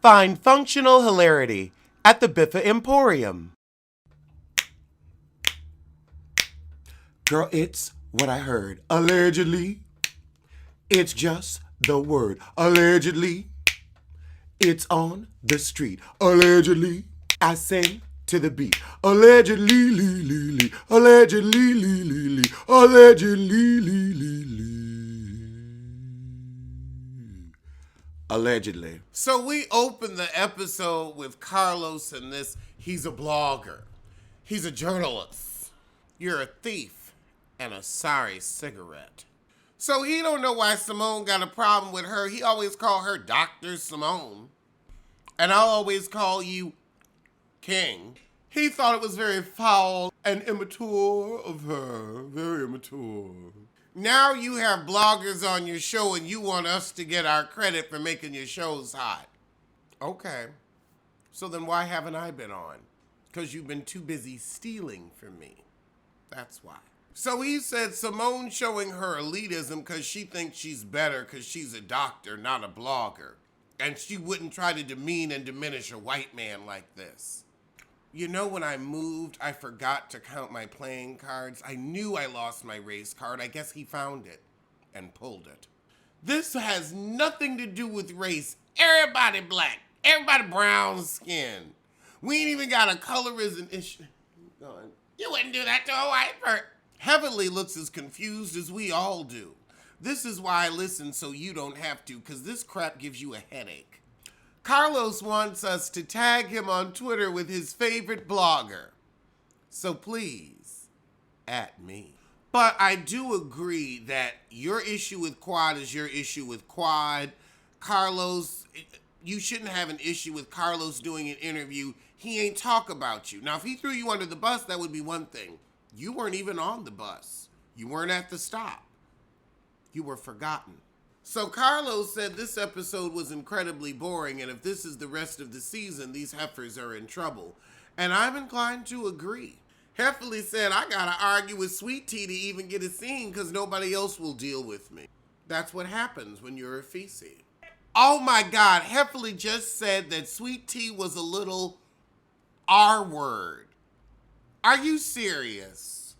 Find functional hilarity at the Biffa Emporium. Girl, it's what I heard. Allegedly, it's just the word. Allegedly, it's on the street. Allegedly, I sing to the beat. Allegedly, lee, lee, lee. Allegedly, lee, lee, lee. Allegedly, lee, lee, lee. Allegedly. So we open the episode with Carlos and this. He's a blogger. He's a journalist. You're a thief and a sorry cigarette. So he don't know why Simone got a problem with her. He always call her Dr. Simone. And I'll always call you King. He thought it was very foul and immature of her. Very immature. Now you have bloggers on your show and you want us to get our credit for making your shows hot. Okay. So then why haven't I been on? Because you've been too busy stealing from me. That's why. So he said Simone showing her elitism because she thinks she's better because she's a doctor, not a blogger. And she wouldn't try to demean and diminish a white man like this. You know, when I moved, I forgot to count my playing cards. I knew I lost my race card. I guess he found it and pulled it. This has nothing to do with race. Everybody black. Everybody brown skin. We ain't even got a colorism issue. You wouldn't do that to a white person. Heavenly looks as confused as we all do. This is why I listen so you don't have to, because this crap gives you a headache. Carlos wants us to tag him on Twitter with his favorite blogger. So please, at me. But I do agree that your issue with Quad is your issue with Quad. Carlos, you shouldn't have an issue with Carlos doing an interview. He ain't talk about you. Now, if he threw you under the bus, that would be one thing. You weren't even on the bus. You weren't at the stop. You were forgotten. So Carlos said this episode was incredibly boring, and if this is the rest of the season, these heifers are in trouble. And I'm inclined to agree. Heffley said, I gotta argue with Sweet Tea to even get a scene because nobody else will deal with me. That's what happens when you're a feces. Oh my God, Heffley just said that Sweet Tea was a little R-word. Are you serious?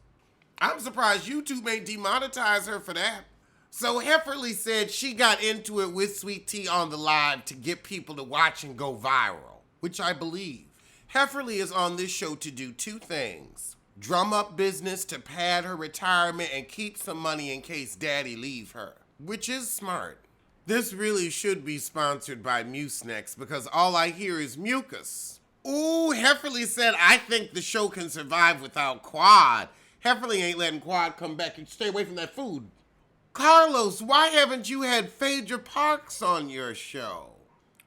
I'm surprised YouTube ain't demonetize her for that. So Heffley said she got into it with Sweet Tea on the live to get people to watch and go viral, which I believe. Heffley is on this show to do two things. Drum up business to pad her retirement and keep some money in case daddy leave her, which is smart. This really should be sponsored by Mucinex because all I hear is mucus. Ooh, Heffley said, I think the show can survive without Quad. Heffley ain't letting Quad come back and stay away from that food. Carlos, why haven't you had Phaedra Parks on your show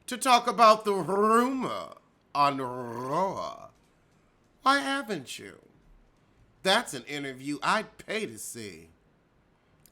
to talk about the rumor on Raw? Why haven't you? That's an interview I'd pay to see.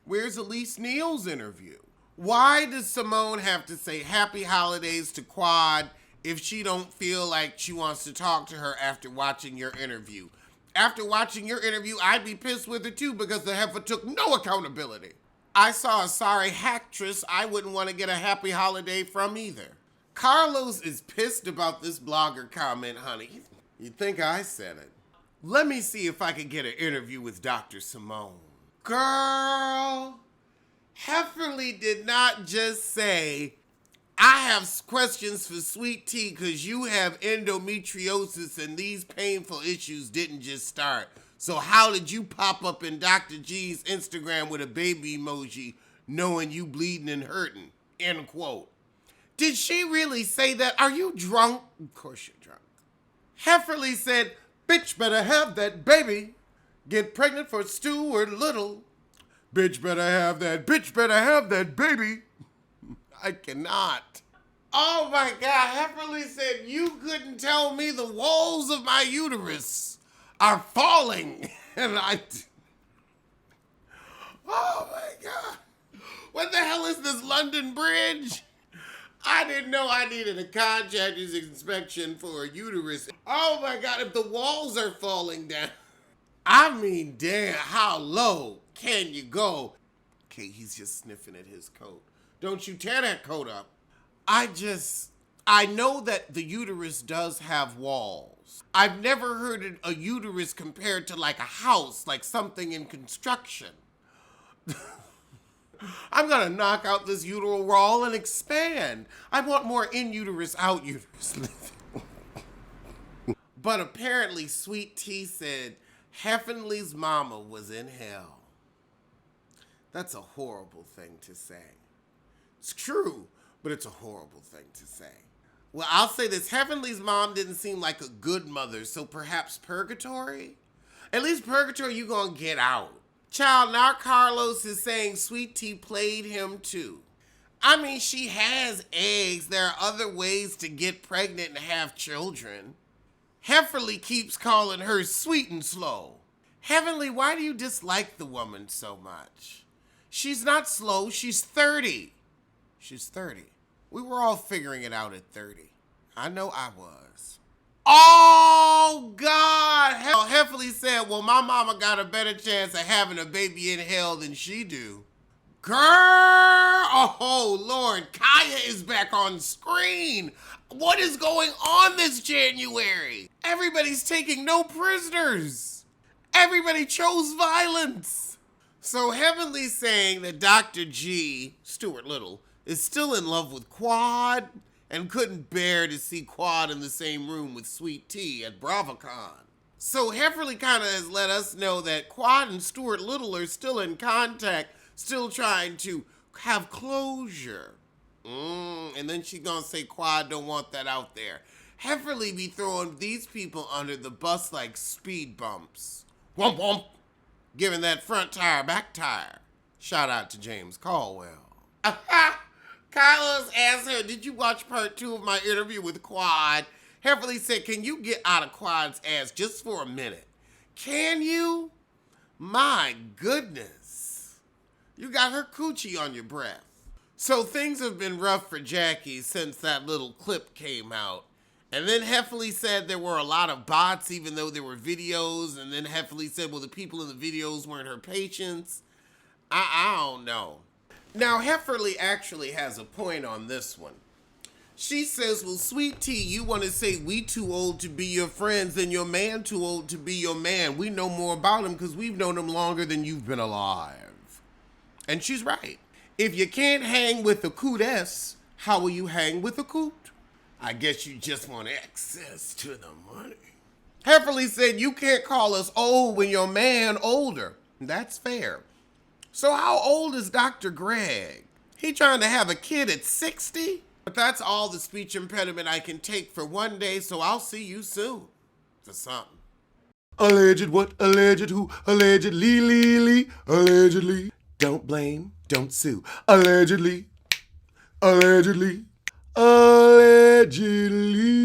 Where's Elise Neal's interview? Why does Simone have to say happy holidays to Quad if she don't feel like she wants to talk to her after watching your interview? After watching your interview, I'd be pissed with her too because the heifer took no accountability. I saw a sorry actress I wouldn't want to get a happy holiday from either. Carlos is pissed about this blogger comment, honey. You'd think I said it. Let me see if I can get an interview with Dr. Simone. Girl, Heffley did not just say, I have questions for Sweet Tea because you have endometriosis and these painful issues didn't just start. So how did you pop up in Dr. G's Instagram with a baby emoji knowing you bleeding and hurting? End quote. Did she really say that? Are you drunk? Of course you're drunk. Heffley said, bitch better have that baby. Get pregnant for Stuart Little. Bitch better have that baby. I cannot. Oh my God, Heffley said, you couldn't tell me the walls of my uterus are falling. And oh my God. What the hell is this London Bridge? I didn't know I needed a contractor's inspection for a uterus. Oh my God, if the walls are falling down. I mean, damn, how low can you go? Okay, he's just sniffing at his coat. Don't you tear that coat up. I I know that the uterus does have walls. I've never heard a uterus compared to like a house, like something in construction. I'm gonna knock out this uteral wall and expand. I want more in uterus, out uterus living. But apparently, Sweet Tea said Heffenly's mama was in hell. That's a horrible thing to say. It's true, but it's a horrible thing to say. Well, I'll say this. Heffenly's mom didn't seem like a good mother, so perhaps purgatory? At least purgatory, you gonna get out. Child, now Carlos is saying Sweet Tea played him too. I mean, she has eggs. There are other ways to get pregnant and have children. Heffenly keeps calling her sweet and slow. Heavenly, why do you dislike the woman so much? She's not slow, she's 30. She's 30. We were all figuring it out at 30. I know I was. Oh, God! Heffenly said, well, my mama got a better chance of having a baby in hell than she do. Girl! Oh, Lord, Kaya is back on screen. What is going on this January? Everybody's taking no prisoners. Everybody chose violence. So Heavenly's saying that Dr. G, Stuart Little, is still in love with Quad and couldn't bear to see Quad in the same room with Sweet Tea at BravoCon. So Heavenly kind of has let us know that Quad and Stuart Little are still in contact, still trying to have closure. And then she's gonna say Quad don't want that out there. Heffenly be throwing these people under the bus like speed bumps. Womp womp. Giving that front tire back tire. Shout out to James Caldwell. Carlos asked her, did you watch part 2 of my interview with Quad? Heffenly said, can you get out of Quad's ass just for a minute? Can you? My goodness. You got her coochie on your breath. So things have been rough for Jackie since that little clip came out. And then Heffenly said there were a lot of bots, even though there were videos. And then Heffenly said, well, the people in the videos weren't her patients. I don't know. Now, Heffenly actually has a point on this one. She says, well, Sweet Tea, you want to say we too old to be your friends and your man too old to be your man. We know more about him because we've known him longer than you've been alive. And she's right. If you can't hang with a cootess, how will you hang with a coot? I guess you just want access to the money. Heffenly said you can't call us old when your man older. That's fair. So how old is Dr. Greg? He trying to have a kid at 60? But that's all the speech impediment I can take for one day, so I'll see you soon. For something. Alleged what? Alleged who? Allegedly, allegedly. Don't blame, don't sue. Allegedly, allegedly, allegedly.